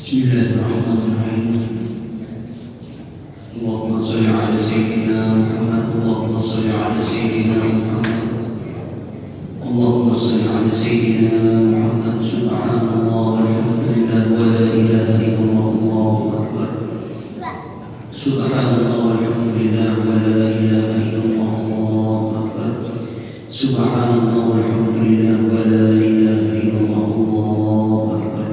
بسم الله الرحمن الرحيم. اللهم صل على سيدنا محمد. اللهم صل على سيدنا محمد. اللهم صل على سيدنا محمد. سبحان الله والحمد لله ولا إله إلا الله والله أكبر. سبحان الله والحمد لله ولا إله إلا الله والله أكبر. سبحان الله والحمد لله ولا إله إلا الله والله أكبر.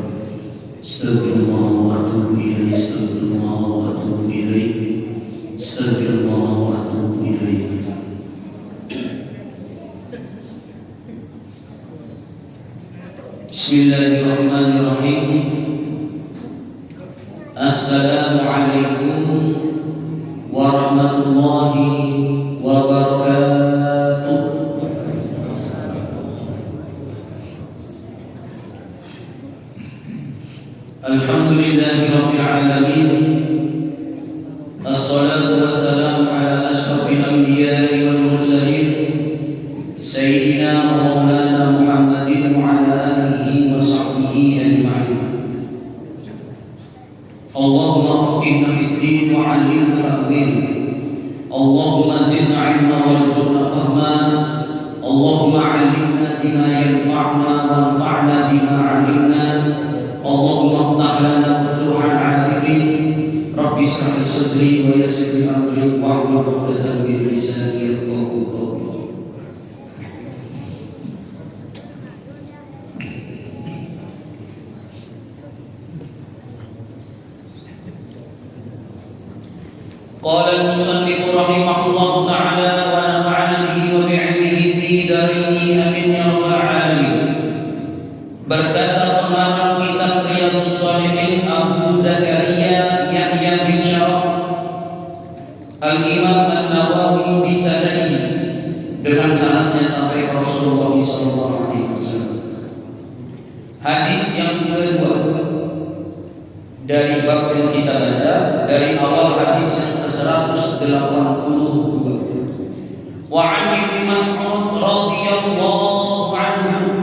استغفر الله وأتوب إليه. استغفر الله وأتوب إليه. استغفر الله وأتوب إليه. بسم الله الرحمن الرحيم. السلام عليكم ورحمة الله وبركاته. الحمد لله رب العالمين. الصلاة والسلام على أشرف الأنبياء والمرسلين سيدنا ومولانا محمد وعلى آله وصحبه أجمعين. اللهم فقهنا في الدين وعلمنا تأويل. اللهم زدنا علما وارزقنا فهما. اللهم علمنا بما ينفعنا وانفعنا بما علمنا. اللهم افتح لنا فتوح العارفين. رب اشرح لي صدري ويسر لي امري واحلل عقدة من لساني يفقهوا قولي. قال المصنف رحمه الله تعالى ونفعنا به وبعلمه في دارين امين يا رب العالمين. Berkata pengarang kitab Riyadhus Shalihin Abu Zakaria Yahya bin Syaraf Al-Imam An-Nawawi bisanadihi, dengan sanadnya sampai Rasulullah SAW. Hadis yang kedua dari bab yang kita baca, dari awal hadis yang ke-182. Wa 'an Ibnu Mas'ud radhiyallahu anhu.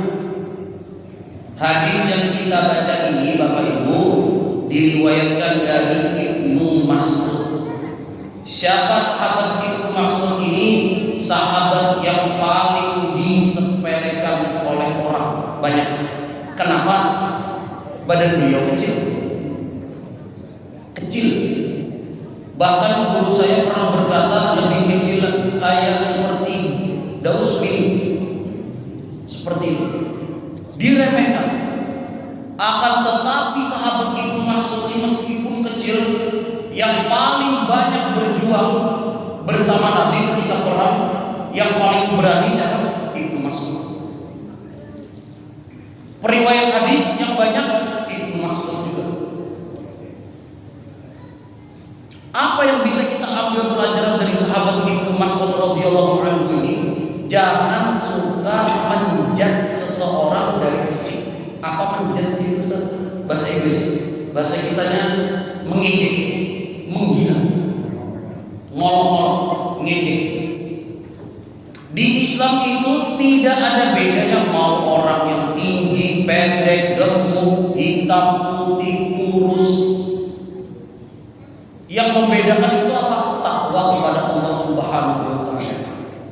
Hadis yang kita baca ini Bapak Ibu diriwayatkan dari Ibnu Mas'ud. Siapa sahabat Ibnu Mas'ud ini? Sahabat yang paling disepelekan oleh orang banyak. Kenapa? Badan beliau kecil. Bahkan guru saya pernah berkata lebih kecil kayak seperti daus mini. Seperti itu. Diremehkan. Akan tetapi sahabat Ibnu Mas'ud ini meskipun kecil, yang paling banyak berjuang bersama Nabi ketika perang, yang paling berani siapa? Ibnu Mas'ud. Periwayat hadis yang banyak Ibnu Mas'ud juga. Apa yang bisa kita ambil pelajaran dari sahabat Ibnu Mas'ud radhiyallahu anhu ini? Jangan suka menjudge seseorang dari fisik. Apa menjudge itu, Ustaz? Bahasa Inggris. Bahasa kitanya mengejek, menghina, ngolok-ngolok, ngejek. Di Islam itu tidak ada bedanya mau orang yang tinggi, pendek, gemuk, hitam, putih, kurus. Yang membedakan itu apa? Takwa kepada Allah Subhanahu wa taala.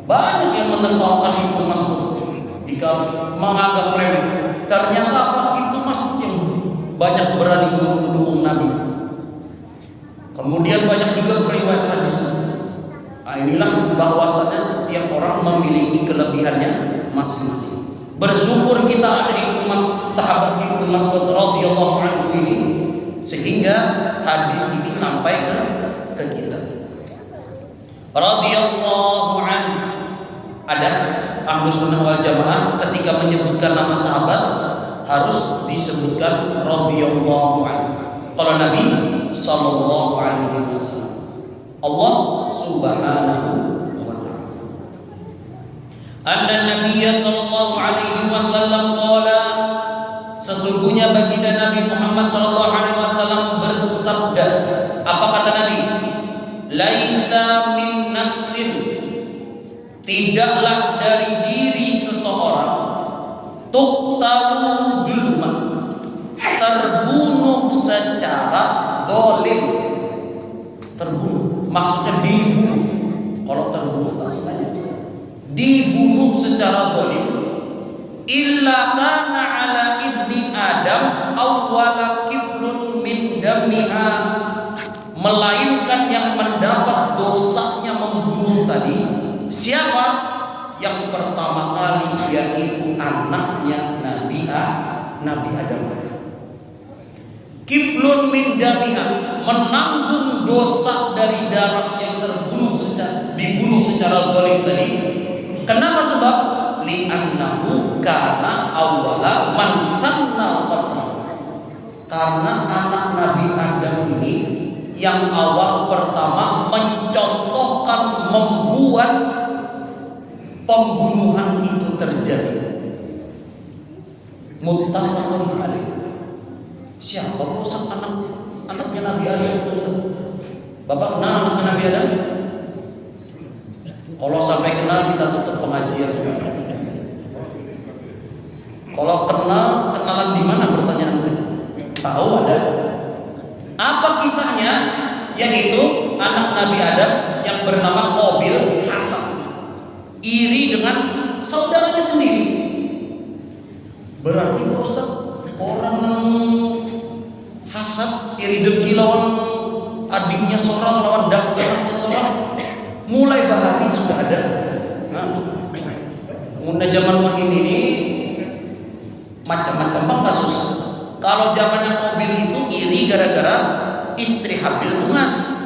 Banyak yang menertawakan Ibnu Mas'ud jika menganggap remeh. Ternyata apa? Ibnu Mas'ud yang banyak berani mendukung Nabi. Kemudian banyak juga periwayat hadis. Nah, inilah bahwasanya setiap orang memiliki kelebihannya masing-masing. Bersyukur kita ada Ibnu Mas'ud, sahabat Ibnu Mas'ud radhiyallahu anhu ini, sehingga hadis ini sampai ke kita. Radhiyallahu anhu. Ada Ahlus Sunnah wal Jamaah ketika menyebutkan nama sahabat harus disebutkan radhiyallahu anhu. Kalau Nabi sallallahu alaihi wasallam, Allah Subhanahu wa taala. Anna Nabiy sallallahu alaihi wasallam qala, sesungguhnya baginda Nabi Muhammad sallallahu alaihi wasallam bersabda. Apa kata Nabi? Laisa min nafsin, tidaklah dari diri seseorang tuqtalu dzulman, terbunuh secara dolim. Terbunuh, maksudnya dibunuh. Kalau terbunuh tak sengaja, dibunuh secara dolim. Illa kana ala ibni Adam awwala kiflun min damiha, melainkan yang mendapat dosanya membunuh tadi siapa? Yang pertama kali yaitu anaknya Nabi Adam. Kiflun min damiha, menanggung dosa dari darah yang dibunuh secara zalim tadi. Kenapa? Sebab li'annahu kana awwala man sannal qatl, karena anak Nabi Adam ini yang awal pertama mencontohkan membuat pembunuhan itu terjadi. Muttafaqun alaih. Siapa Ustaz anaknya Nabi Adam? Ustaz, Bapak kenal anaknya Nabi Adam? Kalau sampai kenal kita tutup pengajian. Kalau kenalan di mana pertanyaan saya? Tahu ada. Apa kisahnya? Yaitu anak Nabi Adam yang bernama Qabil Hasan iri dengan saudaranya sendiri. Berarti Ustaz, orang hasad iri dengki lawan adiknya seorang, lawan daksananya seorang, mulai bahari sudah ada. Nah, zaman wahid ini macam-macam kasus. Kalau zamannya Qabil itu iri gara-gara istri Habil lungas.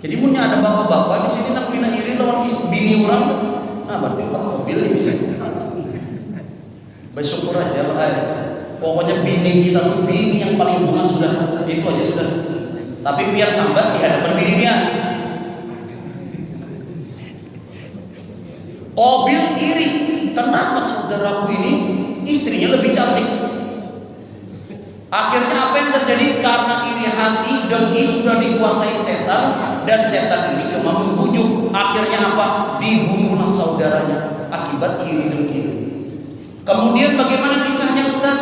Jadi punya ada bapak-bapak di sini nak bina iri lawan bini orang. Nah, berarti Pak Qabil ini bisa. Bersyukur aja Pak. Pokoknya bini kita tuh bini yang paling lungas sudah, itu aja sudah. Tapi biar sambat di hadapan bininya. Qabil iri, kenapa saudaraku ini istrinya lebih cantik? Akhirnya apa yang terjadi? Karena iri hati, dengki sudah dikuasai setan, dan setan ini cuma membujuk. Akhirnya apa? Dibunuhlah saudaranya akibat iri dengki. Kemudian bagaimana kisahnya Ustaz?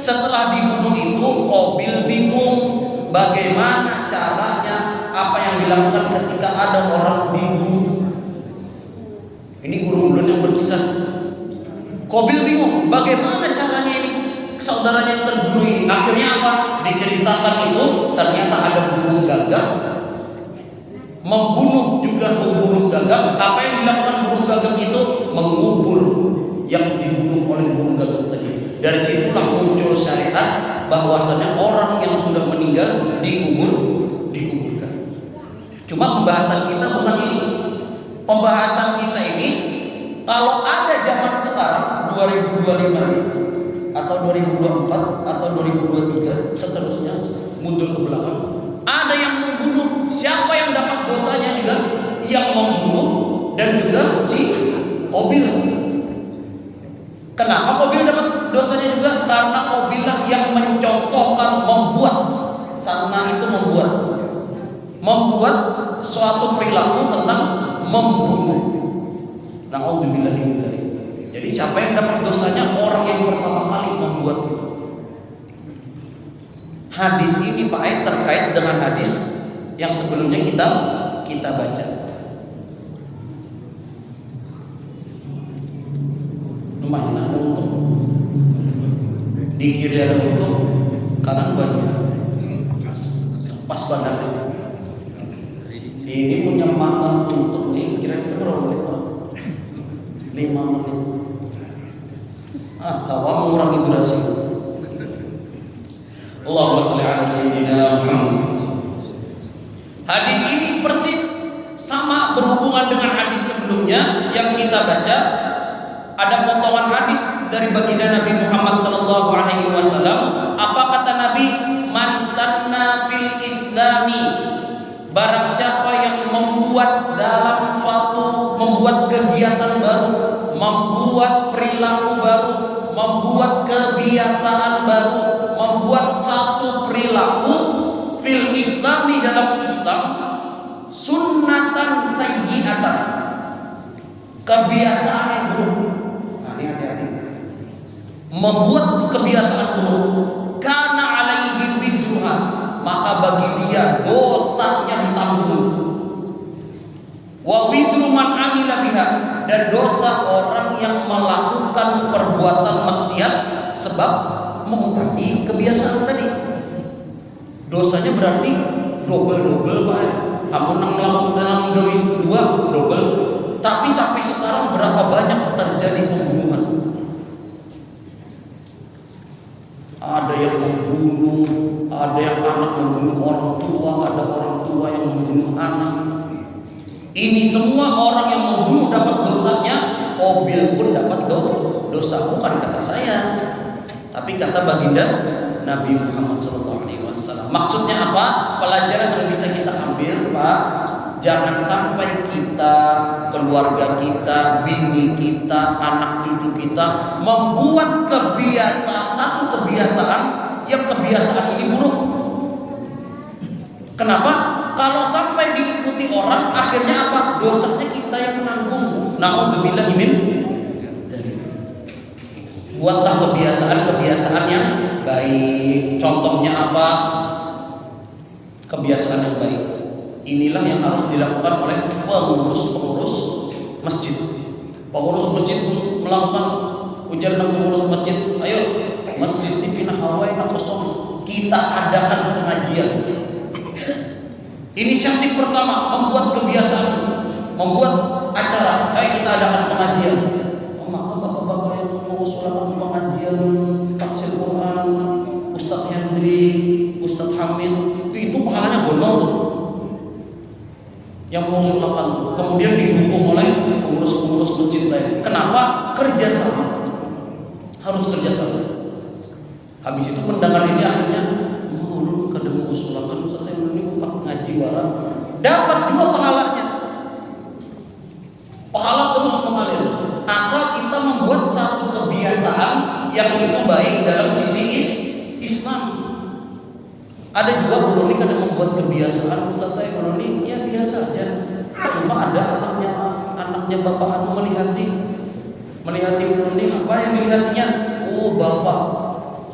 Setelah dibunuh itu Qabil bingung bagaimana caranya, apa yang dilakukan ketika ada orang dibunuh. Ini guru ulun yang berkisah. Qabil bingung bagaimana caranya ini saudaranya yang terbunuh ini. Akhirnya apa? Diceritakan itu ternyata ada burung gagak membunuh juga burung gagak. Apa yang dilakukan burung gagak itu? Mengubur yang dibunuh oleh burung gagak tadi. Dari situlah muncul syariat bahwasanya orang yang sudah meninggal dikuburkan. Cuma pembahasan kita bukan ini. Pembahasan kita ini kalau ada zaman sekarang 2025 atau 2024 atau 2023 seterusnya mundur ke belakang, ada yang membunuh, siapa yang dapat dosanya juga? Yang membunuh dan juga si Qabil. Kenapa Qabil dapat dosanya juga? Karena Qabil lah yang mencontohkan membuat sana itu membuat suatu perilaku tentang membunuh. Na'udzubillah min dzalik. Jadi siapa yang dapat dosanya? Orang yang pertama kali membuat itu. Hadis ini Pak Aid terkait dengan hadis yang sebelumnya kita baca. Lumayan ada untung. Di kiri ada untung, kanan banyak. Pas banget. Ini punya makan untuk nih kira-kira berapa menit Pak? 5 menit. Kawan mengurangi durasi. Allahumma shalli ala sayyidina Muhammad. Hadis ini persis sama berhubungan dengan hadis sebelumnya yang kita baca. Ada potongan hadis dari baginda Nabi Muhammad sallallahu alaihi wasallam. Apa kata Nabi? Man sanna fil islami, barang siapa yang membuat kegiatan baru, membuat perilaku baru, membuat kebiasaan baru, membuat satu perilaku fil islami, dalam Islam, sunnatan sayyi'atan, kebiasaan yang buruk. Nah, ini hati-hati. Membuat kebiasaan buruk, kana alaihi bagi dia dosanya ditanggung. Wa wizru man amila biha, dan dosa orang yang melakukan perbuatan maksiat sebab mengobati kebiasaan tadi. Dosanya berarti double Pak. Kamu nang melakukan gawe dua double. Tapi sampai sekarang berapa banyak terjadi pembunuhan? Ada yang membunuh, ada yang anak membunuh orang tua, ada orang tua yang membunuh anak. Ini semua orang yang membunuh dapat dosanya, mobil pun dapat dosa. Bukan kata saya, tapi kata baginda Nabi Muhammad SAW. Maksudnya apa? Pelajaran yang bisa kita ambil, Pak. Jangan sampai kita, keluarga kita, bini kita, anak cucu kita membuat satu kebiasaan yang kebiasaan ini buruk. Kenapa? Kalau sampai diikuti orang, akhirnya apa? Dosanya kita yang menanggung. Na'udzubillah min. Buatlah kebiasaan yang baik. Contohnya apa? Kebiasaan yang baik. Inilah yang harus dilakukan oleh pengurus masjid. Pengurus masjid melakukan ujar pengurus masjid. Ayo, masjid ini pindah hawai kosong. Kita adakan pengajian. Inisiatif pertama membuat kebiasaan, membuat acara. Ayo kita adakan pengajian. Maka bapak-bapak yang mengusulkan pengajian tafsir Quran, Ustadz Hendri, Ustadz Hamid, itu pahalanya bonol. Yang mengusulkan, kemudian didukung oleh pengurus-pengurus masjid lain. Kenapa? Kerjasama. Harus kerjasama. Habis itu mendengar ini akhirnya ketemu usulan Ustaz ini ngaji barang, dapat juga pahalanya. Pahala terus mengalir. Asal kita membuat satu kebiasaan yang itu baik dalam sisi Islam. Ada juga ulama yang membuat kebiasaan Ustaz ini ya biasa aja. Cuma ada anaknya bapak anu melihati ulama apa yang dilihatnya? Oh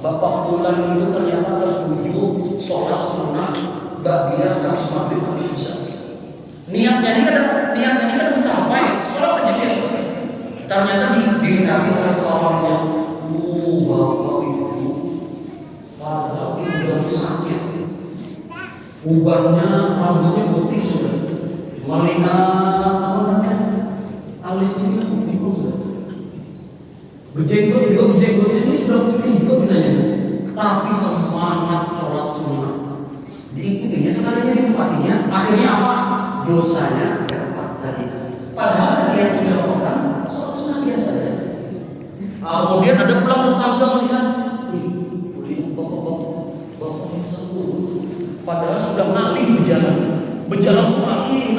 bapak fulan itu ternyata tertuju sholat sunnah bagian habis maghrib habis isya. Niatnya ini kan untuk apa ya? Sholat aja biasa. Ternyata dihati oleh kawannya. Bapak itu padahal itu udah sakit. Ubannya rambutnya putih sudah. Melihat apa namanya? Alisnya itu putih sudah. Bejenggotnya ini sudah putih juga bilangnya. Tapi semangat sholat sunnah diikutinya sekalinya ditempatinya. Akhirnya apa? Dosanya dapat tadi. Padahal dia mencontohkan sholat sunnah biasa saja. Kemudian ada pulang tetangga melihat, lihat bapak yang sembuh. Padahal sudah ngalih berjalan lagi,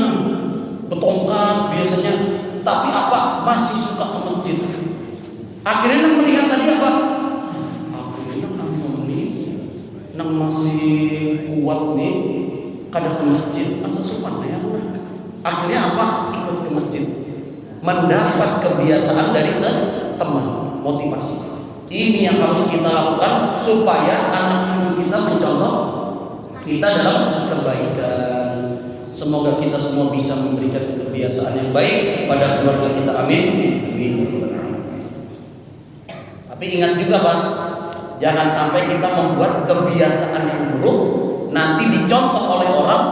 bertongkat biasanya. Tapi apa? Masih suka ke masjid. Akhirnya melihat tadi apa? Akhirnya nang masih kuat nih, kadang ke masjid, asal sopan ya. Akhirnya apa? Ikut ke masjid, mendapat kebiasaan dari teman, motivasi. Ini yang harus kita lakukan supaya anak cucu kita mencontoh kita dalam kebaikan. Semoga kita semua bisa memberikan kebiasaan yang baik pada keluarga kita. Amin. Amin. Tapi ingat juga Pak, jangan sampai kita membuat kebiasaan yang buruk nanti dicontoh oleh orang,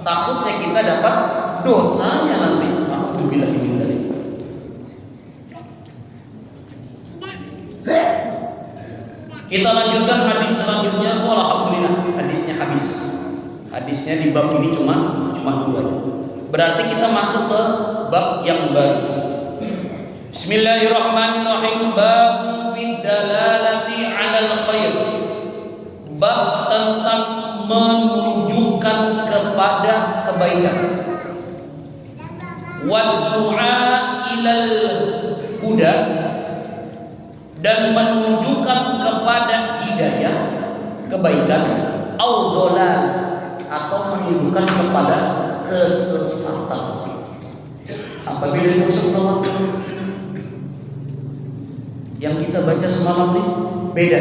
takutnya kita dapat dosanya nanti. Alhamdulillah ini tadi. Kita lanjutkan hadis selanjutnya. Alhamdulillah hadisnya habis. Hadisnya di bab ini cuma 2. Berarti kita masuk ke bab yang baru. Bismillahirrahmanirrahim. Bab fi dalalati 'alal khair. Bab tentang menunjukkan kepada kebaikan. Wa du'a ilal huda, dan menunjukkan kepada hidayah, kebaikan, au dhalal, atau menunjukkan kepada kesesatan. Apa bedanya sama yang kita baca semalam nih? Beda.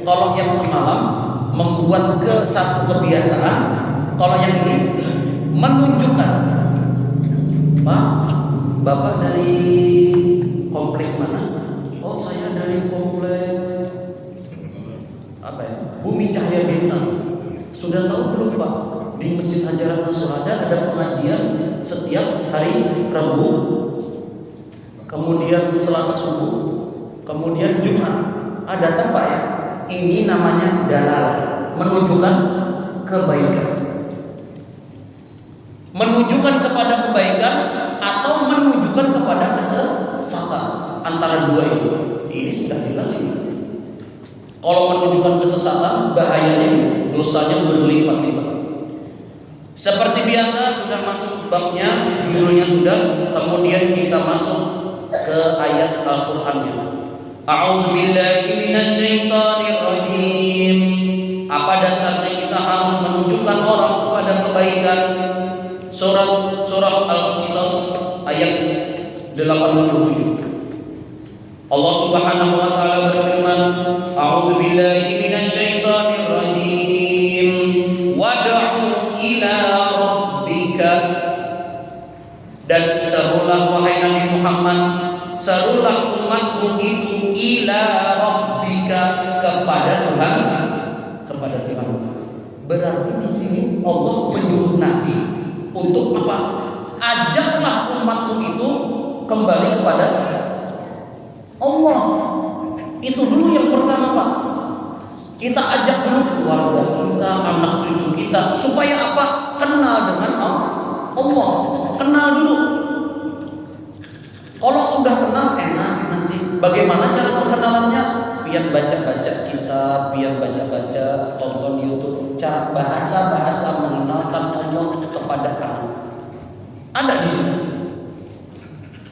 Kalau yang semalam membuat ke satu kebiasaan. Kalau yang ini menunjukkan, Pak, Bapak dari komplek mana? Oh, saya dari komplek apa ya? Bumi Cahaya Bintang. Sudah tahu belum, Pak? Di Masjid Hajarat Nasuhada ada pengajian setiap hari Rabu, kemudian Selasa subuh, kemudian Jumat. Datang, Pak ya. Ini namanya dalal, menunjukkan kebaikan. Menunjukkan kepada kebaikan atau menunjukkan kepada kesesatan. Antara dua itu. Ini sudah jelas ini. Kalau menunjukkan kesesatan, bahayanya dosanya berlipat-lipat. Seperti biasa sudah masuk babnya, judulnya sudah, kemudian kita masuk ke ayat Al-Qur'annya. A'udzu billahi minasyaitonir rajim. Apa dasarnya kita harus menunjukkan orang kepada kebaikan? Surah Al-Qisas ayat 87. Allah Subhanahu wa taala berfirman, A'udzu billahi minasyaitonir rajim. Wad'u ila rabbika. Dan serulah wahai Nabi Muhammad, serulah umatmu itu ila rabbika, kepada Tuhan, kepada Tuhan. Berarti di sini Allah menyuruh Nabi untuk apa? Ajaklah umatmu itu kembali kepada Allah. Itu dulu yang pertama, Pak. Kita ajak dulu keluarga kita, anak cucu kita, supaya apa? Kenal dengan Allah. Kenal dulu. Kalau sudah kenal enak nanti. Bagaimana cara perkenalannya? Biar baca-baca kitab, biar baca-baca, tonton YouTube, cara bahasa-bahasa mengenalkan Allah kepada anak. Ada di sini.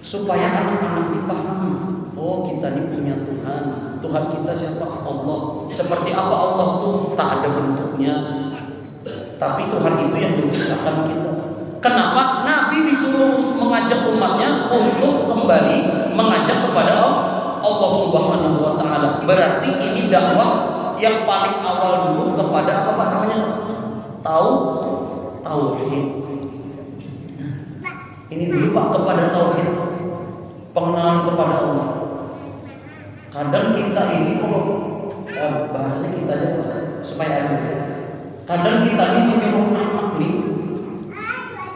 Supaya anak-anak ini paham. Oh, kita ini punya Tuhan. Tuhan kita siapa? Allah. Seperti apa Allah tuh? Tak ada bentuknya. Tapi Tuhan itu yang menciptakan kita. Kenapa Nabi disuruh mengajak umatnya untuk kembali mengajak kepada Allah Subhanahu wa taala? Berarti ini dakwah yang paling awal dulu kepada apa namanya? Tauhid. Ini dulu, Pak, kepada tauhid. Pengenalan kepada Allah. Kadang kita ini kalau bahasanya kita aja supaya ada. Kadang kita ini menyuruh anak nih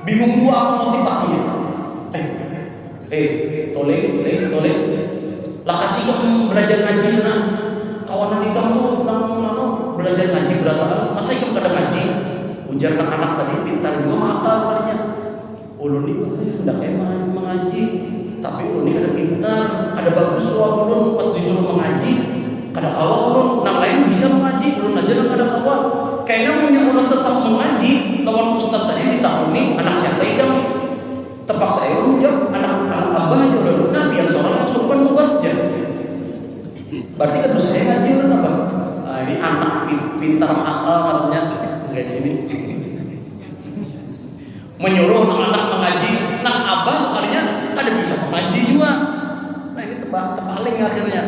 bingung tuh apa motivasinya. Toleh. Lah kasih kamu belajar ngaji sana. Kawanan kita tuh belajar ngaji berapa? Masa ikut kada ngaji? Ujar anak tadi pintar juga maka sekalinya. Ulun ini udah kayak mengaji. Tapi ulun ada pintar, ada bagus suara ulun pas disuruh mengaji, kada awal ulun, nak lain bisa mengaji, ulun aja nak kada awal. Kayaknya punya ulun tetap mengaji, lawan ustaz tadi ditahuni anak siapa ikam? Terpaksa ulun jawab anak abah aja ulun. Nah, biar seorang suruhan buat aja. Berarti kan saya ngaji ulun apa? Nah, ini anak pintar akal katanya kayak ini. Menyuruh anak mengaji, nak abah sekalinya kada bisa mengaji juga. Nah, ini terpaling akhirnya.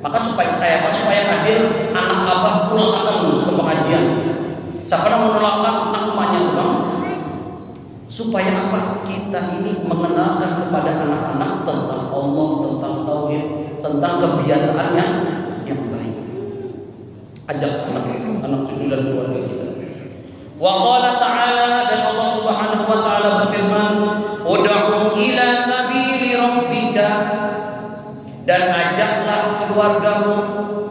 Maka supaya hadir anak abah pulang akan dulu ke pengajian. Siapa yang menolakkan namanya bang? Supaya apa? Kita ini mengenalkan kepada anak-anak tentang Allah, tentang tauhid, tentang kebiasaan yang baik. Ajak anak cucu dan keluarga kita. Wa qala ta'ala, dan Allah Subhanahu wa taala berfirman, ud'u ila sabili rabbika, dan ajaklah keluargamu,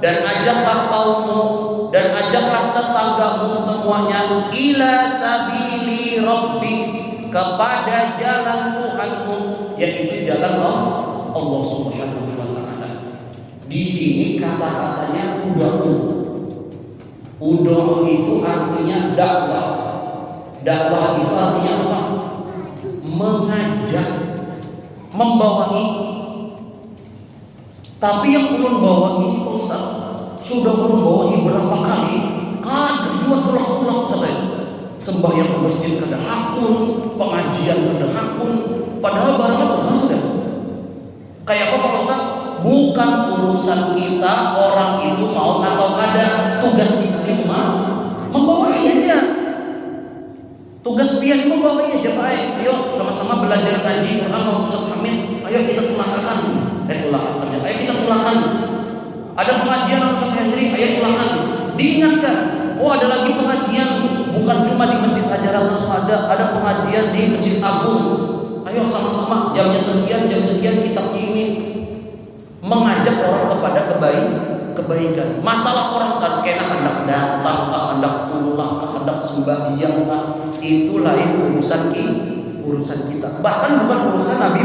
dan ajaklah kaummu, dan ajaklah tetanggamu semuanya ila sabili rabbik, kepada jalan Tuhanmu, yaitu jalan Allah Subhanahu wa taala. Di sini kata-katanya ud'u. Ud'u itu artinya dakwah. Dakwah itu artinya apa? Mengajak, membawai. Tapi yang ulun bawa ini Ustaz, sudah ulun bawa berapa kali? Kada juga tulang-tulang Ustaz. Sembahyang ke masjid kada hakun, pengajian kada hakun, padahal barangnya pernah sudah. Kayak apa Pak Ustaz? Bukan urusan kita orang itu mau atau kada, tugas kita itu Tugas pian itu bawa aja Pak. Ayo sama-sama belajar ngaji Quran mau Ustaz Hamid. Ayo kita tulangkan. Ayo kita tulangkan. Ada pengajian Ustaz Hendri, ayo tulangkan. Diingatkan. Oh, ada lagi pengajian bukan cuma di Masjid Hajar Aswad, ada pengajian di Masjid Agung. Ayo sama-sama jamnya sekian, jam sekian kita ini mengajak orang kepada kebaikan. Masalah orang kan kena hendak datang, hendak pulang, hendak sembahyang, itu lain urusan kita. Bahkan bukan urusan Nabi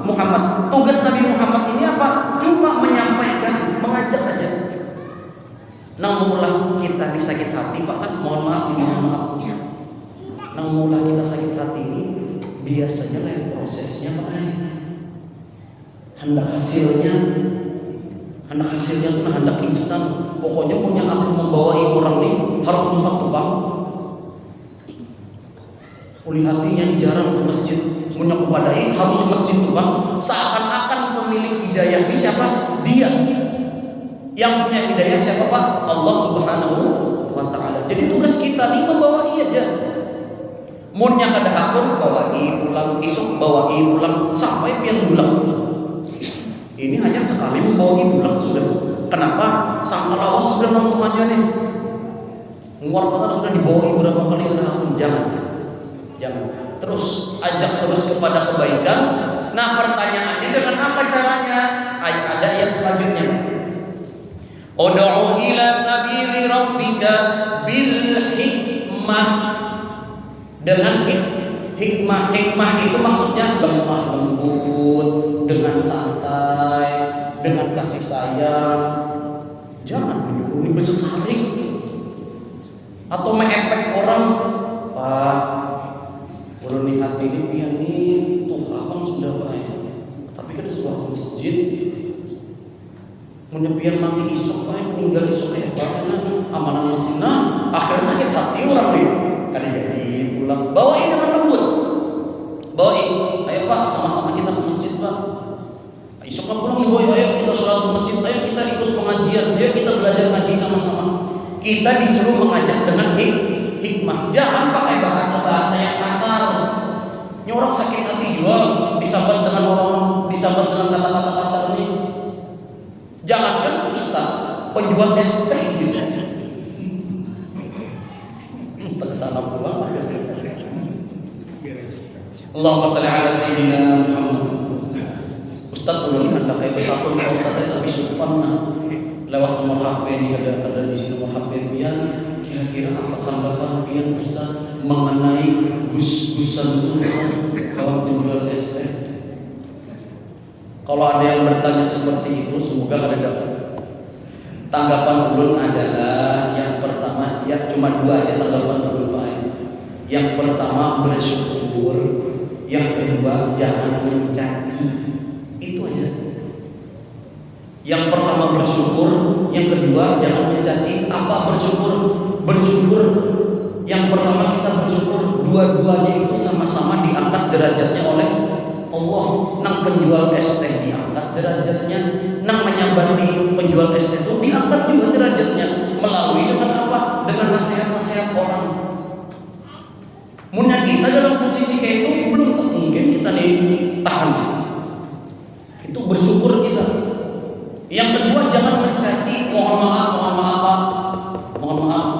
Muhammad. Tugas Nabi Muhammad ini apa? Cuma menyampaikan, mengajak aja. Namulah kita disakit hati, Pak. Mohon maaf. Namulah kita sakit hati ini biasanya lain prosesnya, Pak. Hendak hasilnya tuh hendak instan. Pokoknya punya aku membawai orang ini harus tebak-tebak. Uli hatinya jarang ke masjid, punya kepadai harus ke masjid tebak. Seakan-akan pemilik hidayah ini siapa? Dia. Yang punya hidayah siapa, Pak? Allah Subhanahu wa Ta'ala. Jadi tugas kita nih membawai aja. Mun yang ada hakun bawai pulang, isuk bawai pulang sampai pian pulang. Ini hanya sekali membawa pulang sudah. Kenapa? Sang Allah sudah mampu aja nih. Nguar sudah dibawa berapa kali udah jangan. Terus ajak terus kepada kebaikan. Nah, pertanyaannya dengan apa caranya? Ada yang selanjutnya. Ud'u ila sabili rabbika bil hikmah. Dengan hikmah itu maksudnya lemah lembut, dengan santai, dengan kasih sayang. Jangan menyuruh bersesaring atau mengepek orang. Pak, kalau nih hati ini pian nih tuh abang sudah baik, tapi kan suatu masjid menyepian mati isok baik meninggal isok kayak bagaimana amanan masih akhirnya sakit hati orang nih karena jadi pulang bawain dengan lembut. Ayo Pak, sama-sama kita ke masjid Pak. Isok kan pulang nih boy, ayo kita sholat ke masjid, ayo kita ikut pengajian, ayo kita belajar ngaji sama-sama. Kita disuruh mengajak dengan hikmah. Jangan pakai bahasa-bahasa yang kasar. Ini orang sakit hati juga disambat dengan kata-kata kasar ini. Jangankan kita penjual es teh gitu. Pada sana pulang. Allahumma shalli ala sayyidina Muhammad. Ustaz ulun hendak kayak bertakun Ustaz tapi subhanallah lewat nomor HP ini ada di sini nomor HP pian. Kira-kira apa tanggapan pian Ustaz mengenai gus-gusan kawan penjual es teh? Kalau ada yang bertanya seperti itu, semoga ada dapat. Tanggapan ulun adalah yang pertama, ya cuma dua aja tanggapan ulun Pak. Yang pertama bersyukur, yang kedua jangan mencaci. Itu aja. Yang pertama bersyukur, yang kedua jangan mencaci. Apa bersyukur? Bersyukur. Yang pertama kita bersyukur dua-duanya itu sama-sama diangkat derajatnya oleh Allah. Nang penjual es teh diangkat derajatnya, nang menyambati penjual es teh itu diangkat juga derajatnya. Melalui dengan apa? Dengan nasihat-nasihat orang. Munya kita dalam posisi kayak itu belum mungkin kita ditahan. Itu bersyukur kita. Yang kedua jangan mencaci. Mohon maaf.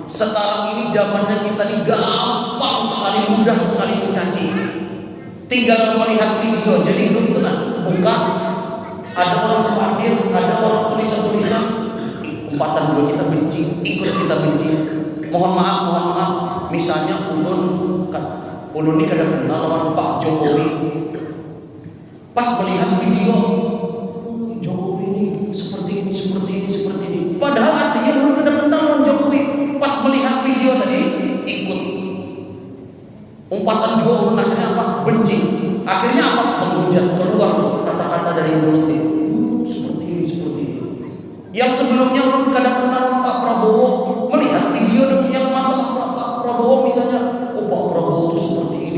Sekarang ini zamannya kita ini gampang sekali, mudah sekali mencaci. Tinggal melihat video jadi belum tenang. Buka, ada orang hadir, ada orang tulisan-tulisan, umpatan dulu kita benci, ikut kita benci. Mohon maaf. Misalnya ulun ini kadang kenal orang Pak Jokowi. Pas melihat video, Jokowi ini seperti ini. Padahal aslinya ulun kadang kenal orang Jokowi. Pas melihat video tadi, ikut. Umpatan dua ulun akhirnya apa? Benci. Akhirnya apa? Menghujat, keluar kata-kata dari mulut itu. Seperti ini. Yang sebelumnya ulun kadang kenal Pak Prabowo, melihat video yang masa Pak Prabowo misalnya, oh Pak Prabowo itu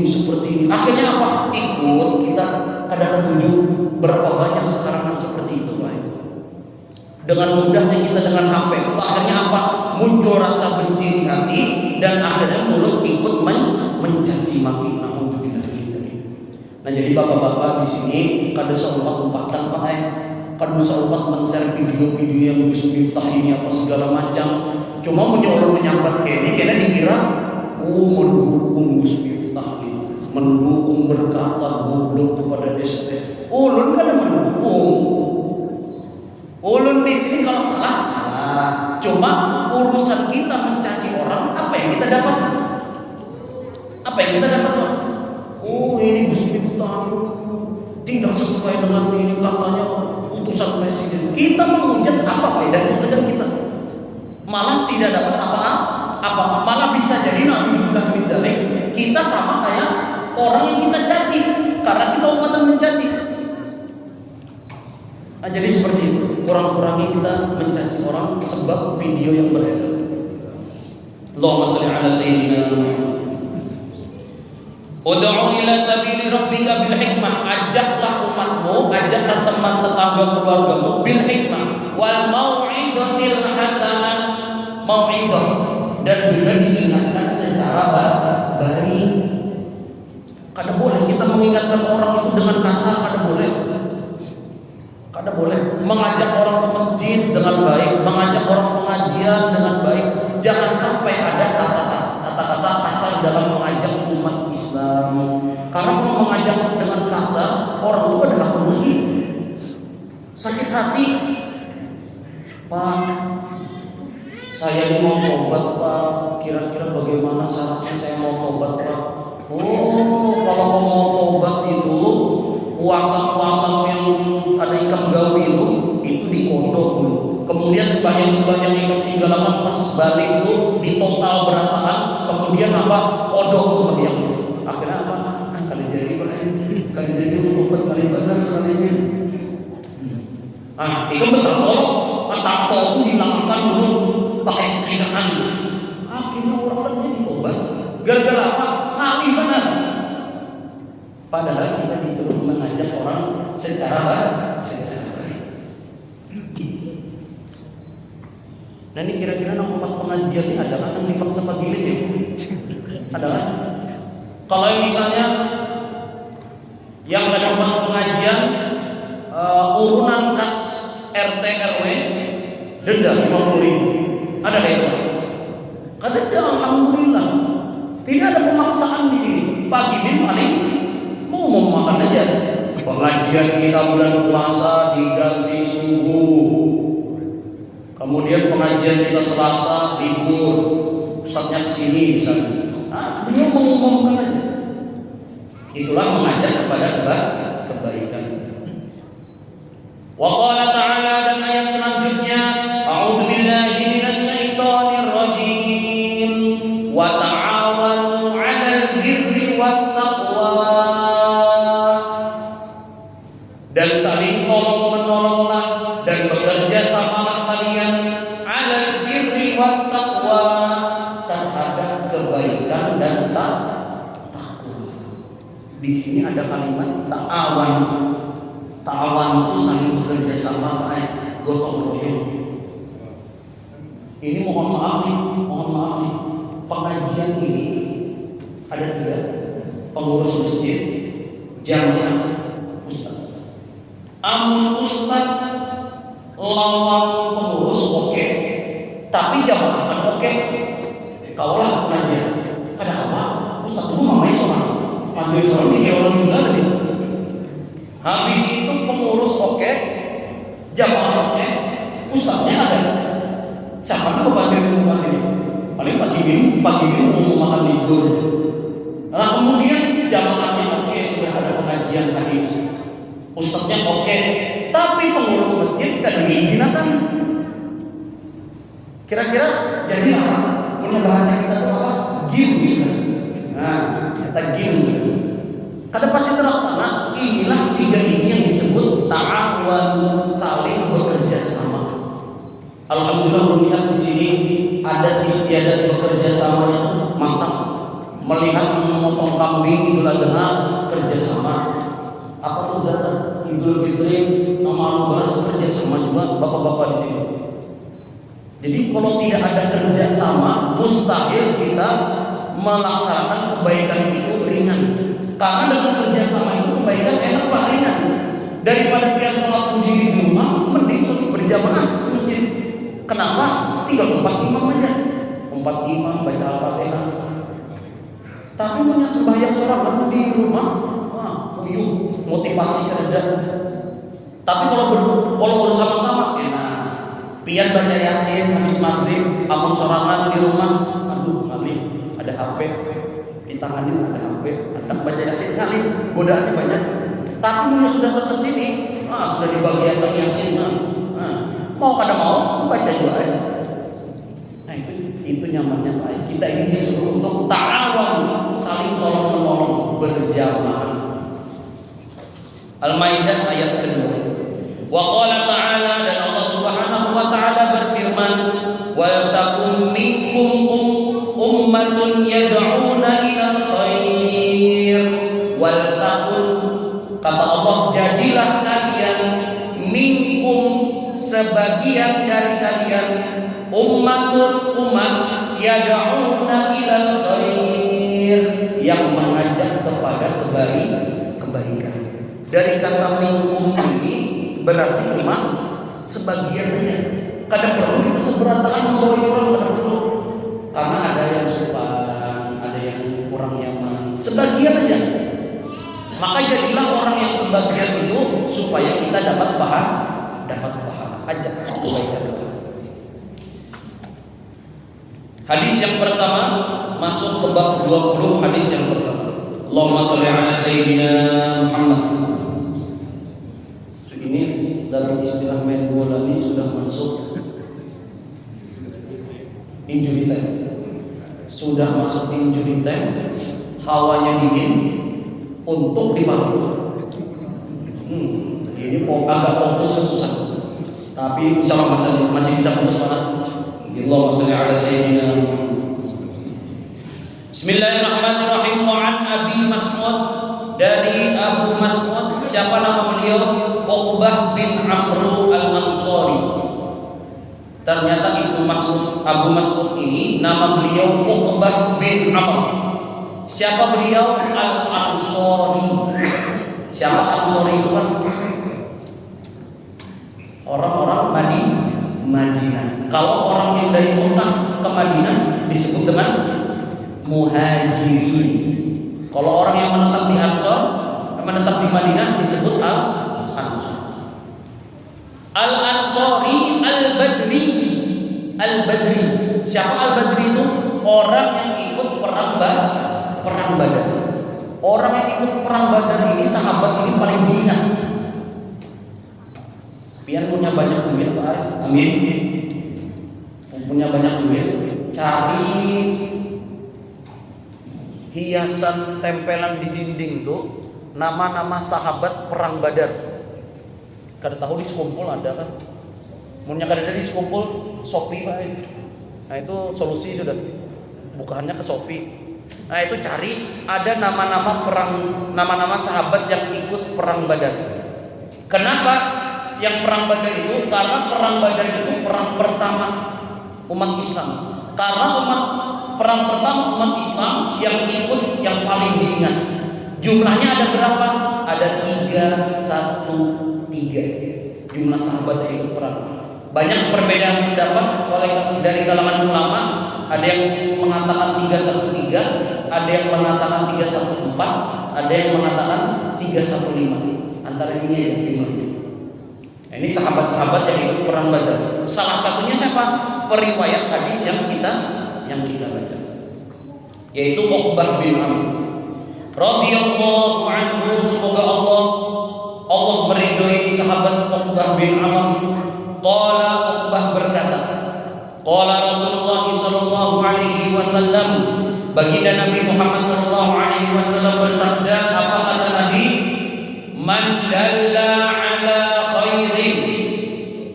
seperti ini. Akhirnya apa? Ikut kita kadang tunjuk berapa banyak sekarang yang seperti itu, Pak. Dengan mudahnya kita dengan HP, akhirnya apa? muncul rasa benci di hati, dan akhirnya mulut ikut mencaci maki. Nah, jadi bapak-bapak di sini kada seolah umpatan Pak, kada seolah men-share video-video yang Gus Miftah ini apa segala macam. Cuma orang menyambat kene dikira mendukung Gus Miftah ini, mendukung berkata goblok kepada ST. Ulun kada mendukung. Ulun di sini kalau salah. Cuma urusan kita mencaci orang, apa yang kita dapat? Apa yang kita dapat? Oh, ini Gus Miftah tidak sesuai dengan ini katanya utusan presiden. Kita menghujat, apa faedahnya sedang kita? Malah tidak dapat apa-apa. Malah bisa jadi kita sama kayak orang yang kita caci karena kita umpatan mencaci. Nah, jadi seperti itu. Kurang-kurangi kita mencaci orang sebab video yang beredar. Allahumma shalli ala sayyidina Muhammad. Ud'u ila sabili rabbika bil hikmah, ajaklah umatmu, ajaklah teman tetangga keluargamu bil hikmah wal mau'izatil hasanah, mau'izah, dan juga diingatkan secara baik. Kada boleh kita mengingatkan orang itu dengan kasar, kada boleh. Kada boleh mengajak orang ke masjid dengan baik, mengajak orang pengajian dengan baik. Jangan sampai ada kata-kata kasar dalam mengajak umat Islam. Karena kalau mengajak dengan kasar, orang itu ada apa lagi? Sakit hati. Pak, saya ini mau tobat Pak. Kira-kira bagaimana syaratnya saya mau tobat Pak? Oh, kalau mau tobat itu puasa-puasa yang ada ikan gawi itu dikodok dulu. Kemudian sebanyak ikan 38 pas balik itu di total berapaan. Kemudian apa? Kodok seperti yang itu. Akhirnya apa? Kali jadi tobat kali benar sekalinya. Itu betul loh. Tato itu hilangkan dulu pakai setrikaan. Akhirnya orang jadi tobat. Gara-gara apa? Ngalih benar. Padahal kita disuruh mengajak orang secara baik. Nah, ini kira-kira tempat pengajian ini adalah yang dipaksa pagi ini adalah kalau misalnya yang ada tempat pengajian urunan kas RT RW denda 50.000, ada nggak itu? Ada, alhamdulillah. Tidak ada pemaksaan di sini. Pagi ini paling mau makan aja. Pengajian kita bulan puasa diganti subuh. Kemudian pengajian kita Selasa libur. Ustadznya kesini misalnya. Beliau mengumumkan aja. Itulah mengajak kepada kebaikan. Wa qala ta'ala, dan ayat selanjutnya, a'udzu billahi minasy syaithanir rajim. Wa ta'awanu 'alal birri wat taqwa. Dan saling tolong-menolonglah dan bekerja samalah kalian 'alal birri wat taqwa, terhadap kebaikan dan takwa. Di sini ada kalimat ta'awan. Ta'awan itu saling bekerja sama, gotong royong. Ini mohon maaf nih. Pengajian ini ada 3: pengurus masjid, jamaah, ustaz. Amun ustaz lawan pengurus oke, tapi jamaah kan oke. Kaulah pengajian. Ada apa? Ustaz itu mamai soal. Panggil soal ini orang gila tadi. Habis itu pengurus oke, jamaah oke, ustaznya ada. Siapa tuh panggil di sini? Paling pagi ini mau makan libur. Nah, kemudian jamaahnya oke, sudah ada pengajian hadis. Ustaznya oke, tapi pengurus masjid kan diizinkan. Kira-kira jadi apa? Punya bahasa kita itu apa? Gim. Nah, kata gim. Kada pasti terlaksana. Inilah 3 ini yang disebut ta'awun, saling bekerja sama. Alhamdulillah, melihat di sini adat istiadat bekerja sama itu mantap. Melihat memotong kambing Idul Adha kerja sama. Apa tuh zakat Idul Fitri, nama Lebaran kerja sama juga bapak-bapak di sini. Jadi kalau tidak ada kerjasama, mustahil kita melaksanakan kebaikan itu ringan. Karena dengan kerjasama itu kebaikan enak Pak, ringan. Daripada pian sholat sendiri di rumah, mending sholat berjamaah di masjid. Kenapa? Tinggal 4 imam aja. 4 imam baca Al-Fatihah. Tapi punya sembahyang sholat di rumah, puyuh, motivasi ada. Tapi kalau bersama-sama enak. Pian baca Yasin habis maghrib, amun sorangan di rumah, aduh mami ada HP, di tangannya ada HP, anak baca Yasin kali, godaannya banyak. Tapi punya sudah terkesini, sudah dibagikan Yasin, mau kada mau baca juga. Nah itu nyamannya Pak. Kita ini disuruh untuk ta'awun, saling tolong menolong, berjamaah. Al-Maidah ayat kedua. Wa qala ta'ala, dan Allah Subhanahu wa ta'ala berfirman, wal takum minkum ummatun yad'una ilal khair. Wal takum, kata Allah, jadilah kalian minkum, sebagian dari kalian, ummatun, umat, yad'una ilal khair, yang mengajak kepada kebaikan. Dari kata minkum ini berarti cuma sebagiannya. Kadang perlu kita seberantakan membawa orang, kadang perlu. Karena ada yang sopan, ada yang kurang nyaman. Sebagian aja. Maka jadilah orang yang sebagian itu supaya kita dapat pahala ajak kebaikan. Hadis yang pertama masuk ke bab 20, hadis yang pertama. Allahumma shalli ala sayyidina Muhammad. Ini dalam istilah main bola ini sudah masuk injury time. Sudah masuk injury time, hawanya dingin untuk dibangun. Ini agak fokusnya susah. Tapi insyaallah masih bisa fokus mana. Allahumma shalli ala sayyidina Muhammad. Bismillahirrahmanirrahim. Wa an Abi Mas'ud, dari Abu Mas'ud, siapa nama beliau? Uqbah bin Amr al-Ansari. Ternyata Abu Mas'ud ini nama beliau Uqbah bin Amr. Siapa beliau? Al-Ansari. Siapa Ansari itu kan? Orang-orang Madinah. Kalau orang yang dari Mekah ke Madinah disebut dengan muhajirin. Kalau orang yang menetap di Ansar, menetap di Madinah disebut Al-Ansari Al-Badri. Al-Badri. Siapa Al-Badri itu? Orang yang ikut perang Badar. Orang yang ikut perang Badar ini, sahabat ini paling diingat. Pian punya banyak duit Pak. Amin. Punya banyak duit, cari hiasan tempelan di dinding tuh nama-nama sahabat perang Badar. Kada tahu di sekumpul ada kan? Punya kada di sekumpul Shopee Pak. Nah itu solusi sudah. Bukannya ke Shopee. Nah itu cari ada nama-nama sahabat yang ikut perang Badar. Kenapa yang perang Badar itu? Karena perang Badar itu perang pertama umat Islam. Karena perang pertama umat Islam yang ikut yang paling diingat. Jumlahnya ada berapa? Ada 313 jumlah sahabat yang ikut perang. Banyak perbedaan pendapat dari kalangan ulama. Ada yang mengatakan 313, ada yang mengatakan 314, ada yang mengatakan 315. Antara ini ya jumlahnya. Nah, ini sahabat-sahabat yang ikut perang Badar. Salah satunya siapa? Periwayat hadis yang kita baca, yaitu Uqbah bin Amr radhiyallahu anhu. Semoga Allah meridhoi sahabat Uqbah bin Amr. Qala, Uqbah berkata, qala Rasulullah sallallahu alaihi wasallam, baginda Nabi Muhammad sallallahu alaihi wasallam bersabda, apa kata Nabi? Man dalla ala khairin,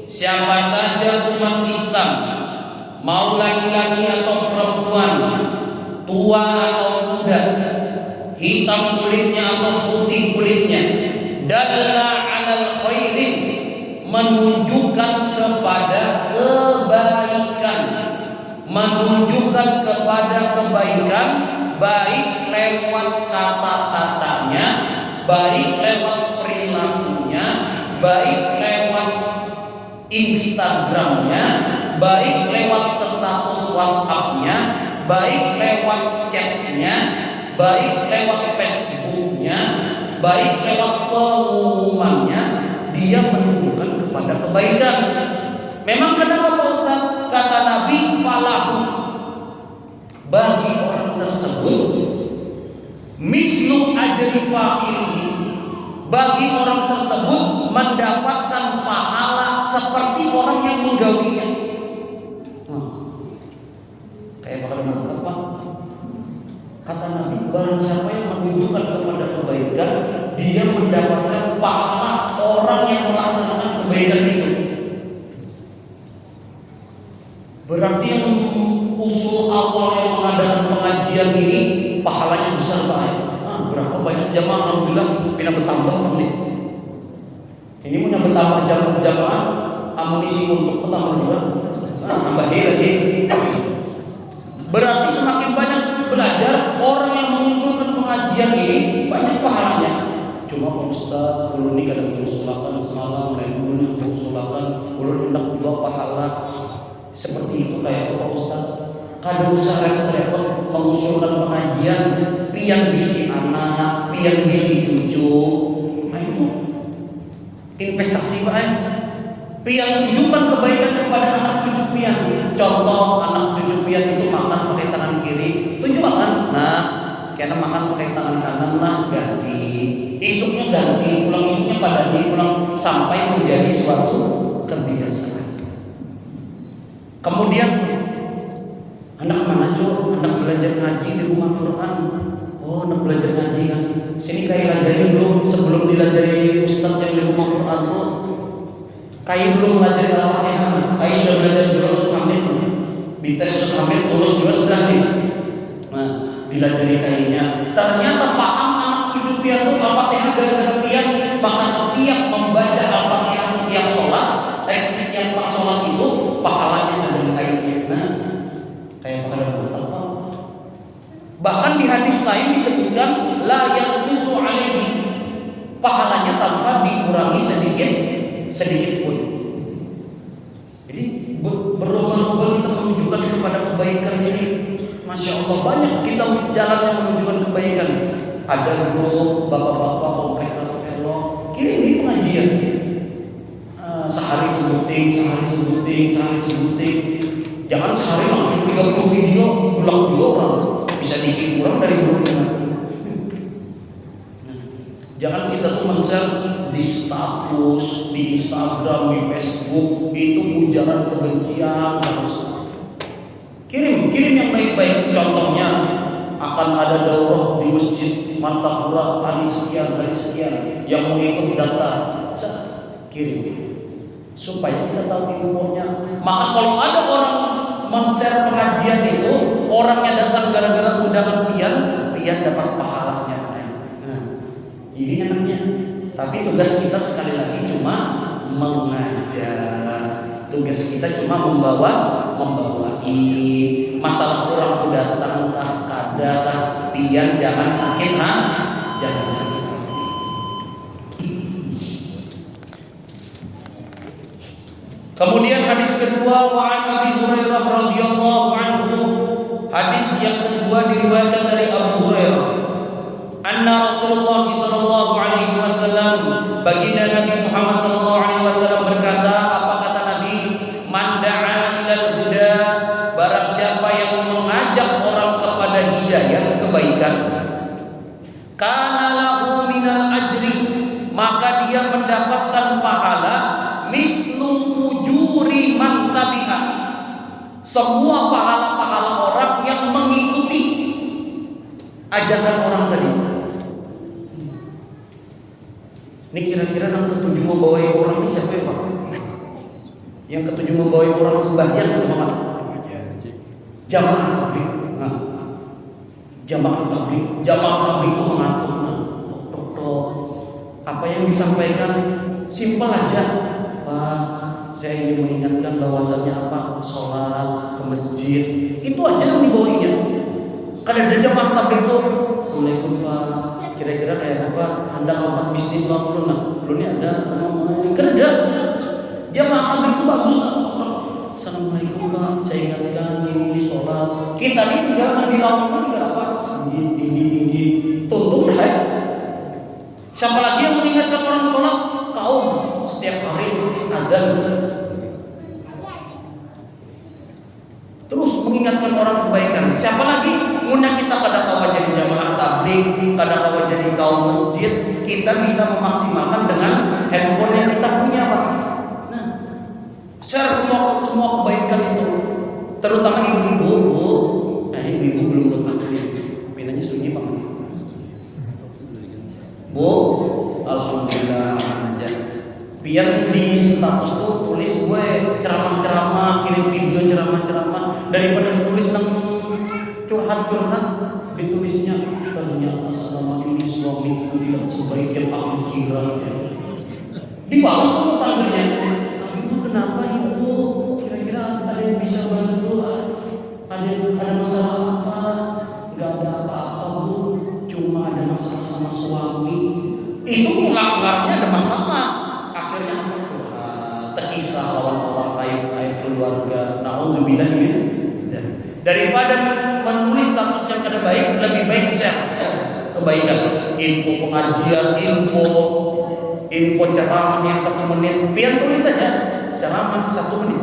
siapa saja umat Islam, mau laki-laki atau perempuan, tua atau muda, hitam kulitnya atau putih kulitnya, dalla alal khairin, menunjukkan kepada kebaikan, baik lewat kata-katanya, baik lewat perilakunya, baik lewat Instagramnya, baik lewat status WhatsAppnya, baik lewat chatnya, baik lewat Facebooknya, baik lewat pengumumannya, dia menunjukkan kepada kebaikan. Memang kenapa Pak Ustaz? Kata Nabi, falahu, bagi orang tersebut mislu ajri fa'ilihi, bagi orang tersebut mendapatkan pahala seperti orang yang menggawinya. Kayak apa? Kata Nabi, barang siapa yang menunjukkan kepada kebaikan, dia mendapatkan pahala orang yang melaksanakan kebaikan itu. Berarti yang usul awal yang mengadakan pengajian ini pahalanya besar banget. Berapa banyak jamaah alhamdulillah pindah bertambah nih. Ini punya bertambah jamaah, amunisi untuk bertambah juga. Tambah lagi. Berarti semakin banyak belajar orang yang mengusulkan pengajian ini banyak pahalanya. Cuma Pak Ustaz, dulu ini kadang mengusulkan semalam, lain dulu mengusulkan, dulu hendak juga pahala. Seperti itu kayak Pak Ustaz. Kadang usah repot-repot mengusulkan pengajian, pian bisi anak, pian bisi cucu. Nah itu investasi Pak. Pian tunjukkan kebaikan kepada anak cucu pian. Contoh anak cucu pian itu makan pakai tangan kiri, tunjukkan. Nah, karena makan pakai tangan kanan lah ganti. Isuknya ganti, pulang isuknya pada pulang sampai menjadi suatu kebiasaan. Kemudian anak mana Cok? Anak belajar ngaji di rumah Quran. Oh, anak belajar ngaji kan. Sini kayak ngajarin dulu sebelum dilajari ustaz yang di rumah Quran tuh. Kayak dulu belajar Al-Fatihah. Kayak sudah belajar dulu Ustaz Hamid. Dites Ustaz Hamid lulus juga sudah nih. Nah, dilajari kayaknya. Ternyata paham anak cucu pian tuh Al-Fatihah gara-gara pian, maka setiap membaca Al-Fatihah setiap sholat, setiap pas sholat itu pahalanya sedang kayaknya. Nah, kayak pada apa? Bahkan di hadis lain disebutkan la yanqusu alaihi, pahalanya tanpa dikurangi sedikit pun. Jadi berlomba-lomba kita menunjukkan kepada kebaikan ini. Masya Allah banyak kita jalan yang menunjukkan kebaikan. Ada grup bapak-bapak komplek atau elok kirim di pengajian. Sehari sebuting. Jangan sehari langsung 30 video ulang 2 orang. Bisa dikit kurang dari grupnya. Jangan kita tuh men-share di status, di Instagram, di Facebook itu ujaran kebencian harus. Kirim yang baik-baik. Contohnya akan ada daurah di Masjid Martapura hari sekian yang mau ikut daftar. Kirim supaya kita tahu infonya. Maka kalau ada orang men-share pengajian itu, orangnya datang gara-gara undangan pian dapat pahalanya. Ini namanya. Tapi tugas kita sekali lagi cuma mengajar. Tugas kita cuma membawai. Masalah orang itu datang kadang pian jangan sakit jangan sakit hati. Kemudian hadis kedua, wa an Abi Hurairah radhiyallahu anhu. Hadis yang kedua diriwayatkan dari Abu Hurairah. Anna Rasulullah sallallahu alaihi wasallam, baginda Nabi Muhammad sallallahu alaihi wasallam berkata, apa kata Nabi? Man da'a ilal huda, barang siapa yang mengajak orang kepada hidayah kebaikan, kana lahu minal ajri, maka dia mendapatkan pahala mislu ujuri man tabi'a, semua pahala-pahala orang yang mengikuti ajakan orang tadi. Ini kira-kira yang ketujuh membawai orang ini siapa ya Pak? Yang ketujuh membawai orang sembahyang sama jamaah tabligh. Nah, jamaah tabligh itu mengatur. Apa yang disampaikan simpel aja. Pak, saya ingin mengingatkan bahwasannya apa? Sholat ke masjid. Itu aja yang dibawainya. Kan ada jamaah tabligh tuh, assalamualaikum Pak, kira-kira kayak apa? Anda kalau bisnis bang dulu, nah dulu ini ada kerja. Jamaah tabligh itu bagus. Assalamualaikum Pak, saya ingatkan ini sholat. Kita ini tinggalkan di lapangan juga apa? Tinggi, tuntun dah. Siapa lagi yang mengingatkan orang sholat? Kaum setiap hari azan. Terus mengingatkan orang kebaikan. Siapa lagi? Muna kita kadang kawa jadi jamaah tabligh, kadang kawa jadi kaum masjid, kita bisa memaksimalkan dengan handphone yang kita punya, Pak. Nah, share semua kebaikan itu, terutama ibu-ibu. Nah, ibu-ibu belum lepas ini. Pinanya sunyi, Pak. Bu, alhamdulillah aja. Biar di status tuh tulis gue ceramah-ceramah, kirim video ceramah-ceramah, daripada nulis curhat-curhat, ditulisnya ternyata selama ini suamiku tidak sebaik yang aku kira. Dibalas sama tangganya, aduh kenapa ibu? Kira-kira ada yang bisa bantu? Ada masalah apa? Gak ada apa-apa bu, cuma ada masalah sama suami. Itu ngelak-ngelaknya ada masalah. Akhirnya terkisah lawan-lawan aib keluarga. Na'udzubillah min. Daripada menulis status yang kada baik, lebih baik share kebaikan, info pengajian, info ceramah yang 1 menit. Biar tulis saja ceramah 1 menit.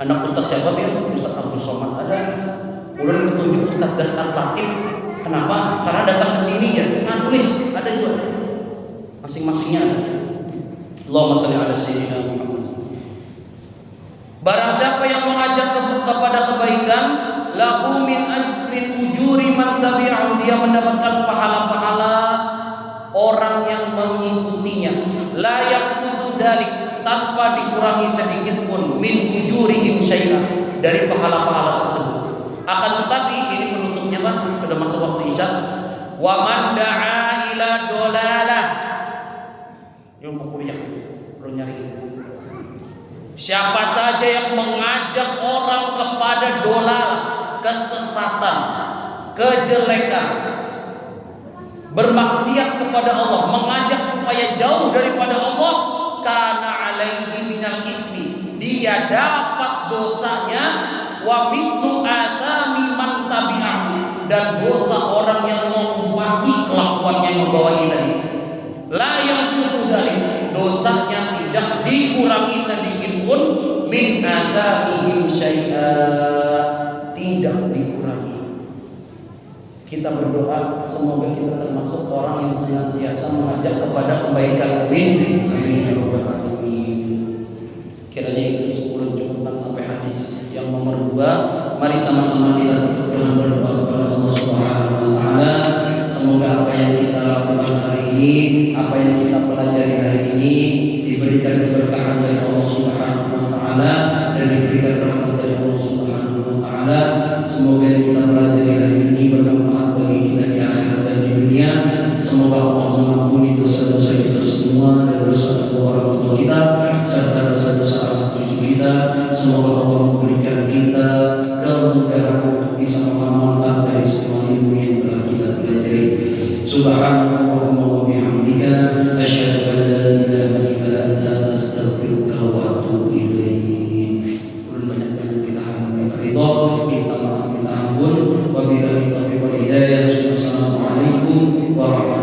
Anak Ustaz siapa dia? Ustaz Abdul Somad ada. Ulun ketunjuk Ustaz Dasar Latif. Kenapa? Karena datang ke sini ya. Nah tulis ada juga. Masing-masingnya ada. Allahumma shalli ala sayyidina Muhammad. Barang siapa yang mengajak kepada kebaikan, lahu min ujuri man tabi'ahu, dia mendapatkan pahala-pahala orang yang mengikutinya. La yaqutu dzalik, tanpa dikurangi sedikit pun min ujurihim syai'an, dari pahala-pahala tersebut. Akan tetapi ini penutupnya Pak, sudah masuk waktu Isya. Wa man da'a ila dolalah. Yang mau kuliah, perlu nyari. Siapa saja yang mengajak orang kepada dolal, kesesatan, kejelekan, bermaksiat kepada Allah, mengajak supaya jauh daripada Allah, kana alaihi minal ismi, dia dapat dosanya, wa mislu athami man tabi'ahu, dan dosa orang yang mengumpati kelakuannya yang membawa tadi. La yang kutu dari dosanya tidak dikurangi sedikit pun, min adhamihim syai'a, tidak dikurangi. Kita berdoa semoga kita termasuk orang yang senantiasa mengajak kepada kebaikan. Amin. Amin ya rabbal alamin. Kiranya itu 10 cukup sampai hadis yang nomor 2. Mari sama-sama kita tutup dengan berdoa kepada Allah Subhanahu wa taala. Semoga apa yang kita lakukan hari ini, apa yang kita pelajari hari ini diberikan keberkahan dari Allah Subhanahu wa taala dan diberikan rahmat dari Allah Subhanahu wa taala. Semoga yang kita pelajari hari ini bermanfaat bagi kita di akhirat dan di dunia. Semoga Allah mengampuni dosa-dosa kita semua dan dosa kedua orang tua kita serta dosa-dosa anak cucu kita. Semoga Allah memberikan kita kemudahan untuk bisa mengamalkan dari semua ilmu yang telah kita pelajari. Subhanallahumma wa bihamdika asyhadu an la ilaha illa anta astaghfiruka wa atubu ilaik. Banyak-banyak kita minta ridha, minta maaf, minta ampun. Wabillahi taufiq wal hidayah. Wassalamualaikum warahmatullahi wabarakatuh.